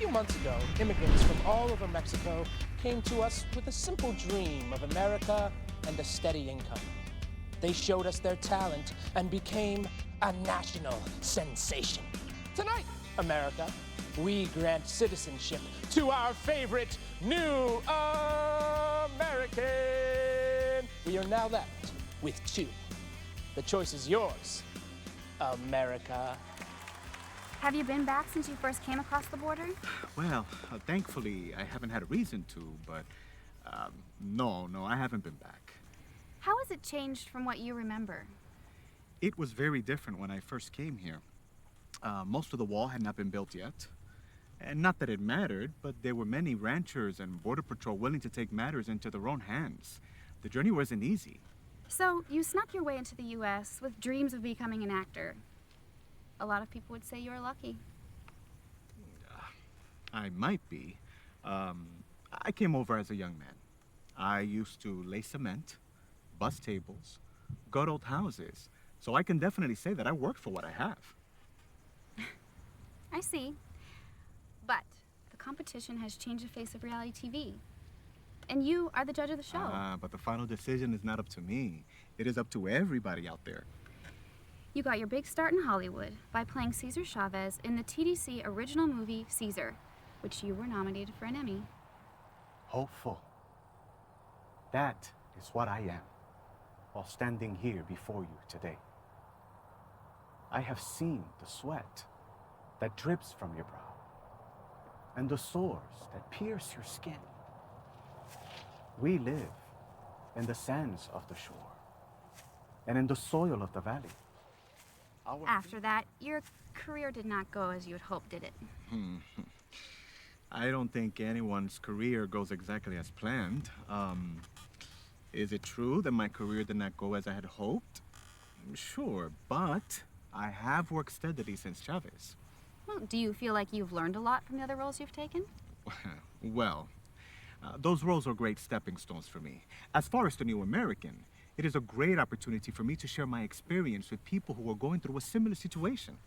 few months ago, immigrants from all over Mexico came to us with a simple dream of America and a steady income. They showed us their talent and became a national sensation. Tonight, America, we grant citizenship to our favorite new American. We are now left with two. The choice is yours, America. Have you been back since you first came across the border? Well, thankfully, I haven't had a reason to, but no, I haven't been back. How has it changed from what you remember? It was very different when I first came here. Most of the wall had not been built yet. And not that it mattered, but there were many ranchers and border patrol willing to take matters into their own hands. The journey wasn't easy. So, you snuck your way into the U.S. with dreams of becoming an actor. A lot of people would say you were lucky. I might be. I came over as a young man. I used to lay cement, bus tables, gut old houses. So I can definitely say that I worked for what I have. I see. But the competition has changed the face of reality TV. And you are the judge of the show. But the final decision is not up to me. It is up to everybody out there. You got your big start in Hollywood by playing Cesar Chavez in the TDC original movie Caesar, which you were nominated for an Emmy. Hopeful. That is what I am, while standing here before you today. I have seen the sweat that drips from your brow, and the sores that pierce your skin. We live in the sands of the shore, and in the soil of the valley. After that, your career did not go as you had hoped, did it? I don't think anyone's career goes exactly as planned. Is it true that my career did not go as I had hoped? Sure, but I have worked steadily since Chavez. Well, do you feel like you've learned a lot from the other roles you've taken? Well, those roles are great stepping stones for me. As far as the new American, it is a great opportunity for me to share my experience with people who are going through a similar situation.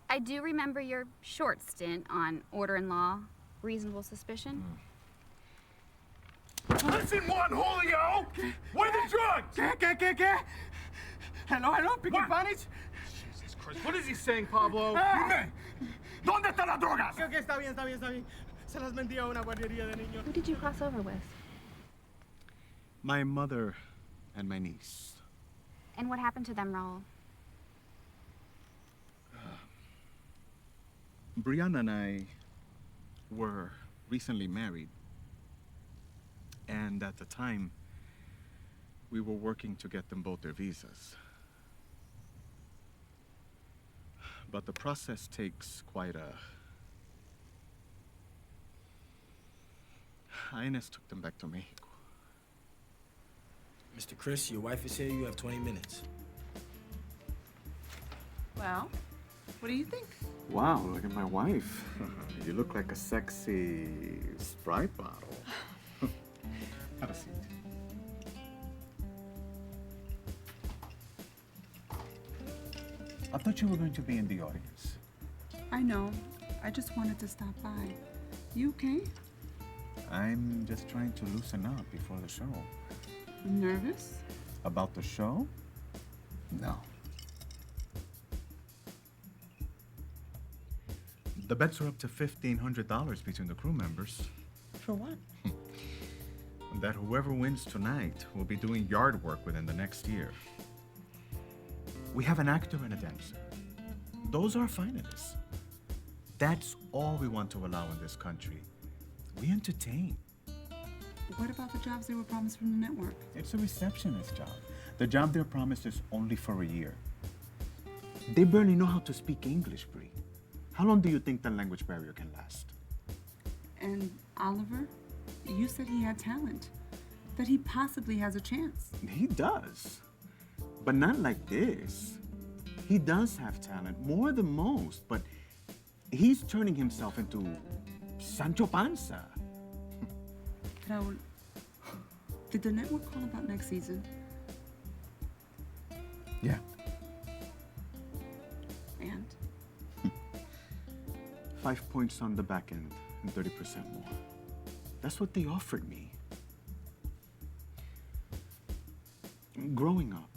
I do remember your short stint on Order and Law, Reasonable Suspicion. Listen, Juan Julio! Where are the drugs? ¿Qué? Hello, speaking Spanish? Jesus Christ, what is he saying, Pablo? Ah. Dime! ¿Dónde están las drogas? Okay, está bien. Se las vendí a una guardería de niños. Who did you cross over with? My mother and my niece. And what happened to them, Raul? Brianna and I were recently married. And at the time, we were working to get them both their visas. But the process takes quite a... Ines took them back to Mexico. Mr. Chris, your wife is here. You have 20 minutes. Well, what do you think? Wow, look at my wife. You look like a sexy Sprite bottle. Have a seat. I thought you were going to be in the audience. I know. I just wanted to stop by. You okay? I'm just trying to loosen up before the show. Nervous? About the show? No. The bets are up to $1,500 between the crew members. For what? That whoever wins tonight will be doing yard work within the next year. We have an actor and a dancer. Those are finalists. That's all we want to allow in this country. We entertain. What about the jobs they were promised from the network? It's a receptionist job. The job they're promised is only for a year. They barely know how to speak English, Brie. How long do you think the language barrier can last? And Oliver? You said he had talent. That he possibly has a chance. He does. But not like this. He does have talent, more than most, but he's turning himself into Sancho Panza. Raul, did the network call about next season? Yeah. And? 5 points on the back end and 30% more. That's what they offered me. Growing up,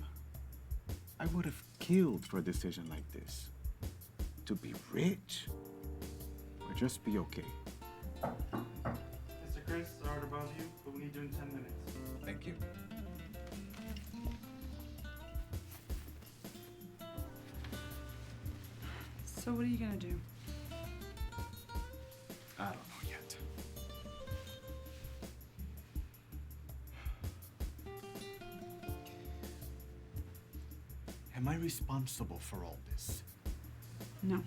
I would have killed for a decision like this. To be rich, or just be okay. Mr. Chris, sorry to bother you, but we need you in 10 minutes. Thank you. So what are you gonna do? I don't know yet. Am I responsible for all this? No.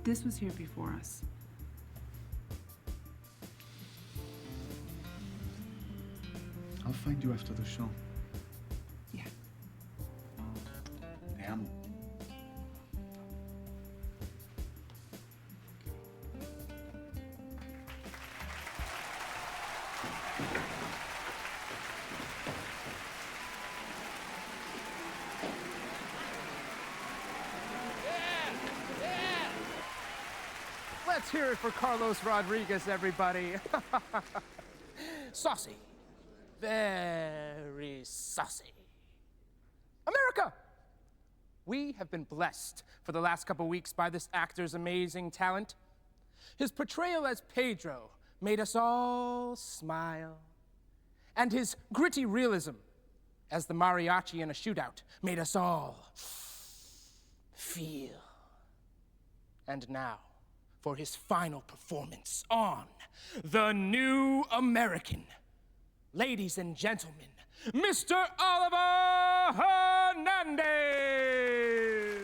This was here before us. I'll find you after the show. Yeah. Te amo. Let's hear it for Carlos Rodriguez, everybody. Saucy. Very saucy. America! We have been blessed for the last couple weeks by this actor's amazing talent. His portrayal as Pedro made us all smile. And his gritty realism as the mariachi in a shootout made us all feel. And now, for his final performance on The New American. Ladies and gentlemen, Mr. Oliver Hernandez!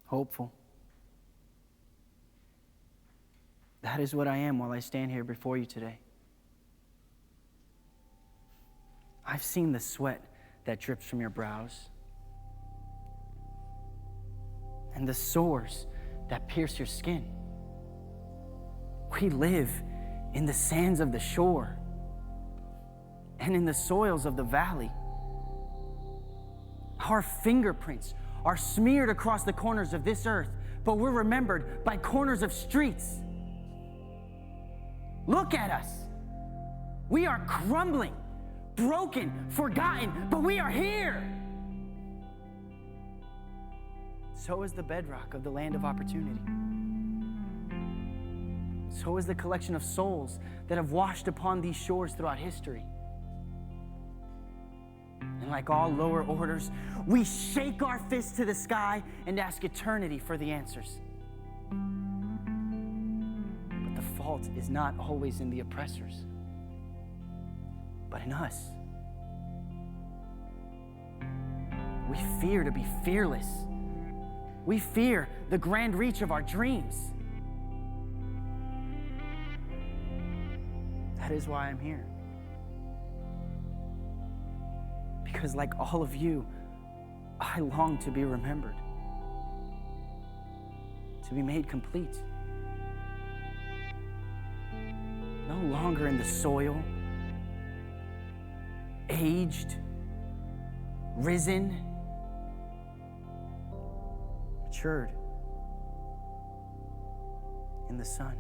Hopeful. That is what I am while I stand here before you today. I've seen the sweat that drips from your brows and the sores that pierce your skin. We live in the sands of the shore and in the soils of the valley. Our fingerprints are smeared across the corners of this earth, but we're remembered by corners of streets. Look at us. We are crumbling, broken, forgotten, but we are here. So is the bedrock of the land of opportunity. So is the collection of souls that have washed upon these shores throughout history. And like all lower orders, we shake our fists to the sky and ask eternity for the answers. But the fault is not always in the oppressors, but in us. We fear to be fearless. We fear the grand reach of our dreams. That is why I'm here. Because like all of you, I long to be remembered, to be made complete. No longer in the soil, aged, risen, matured in the sun.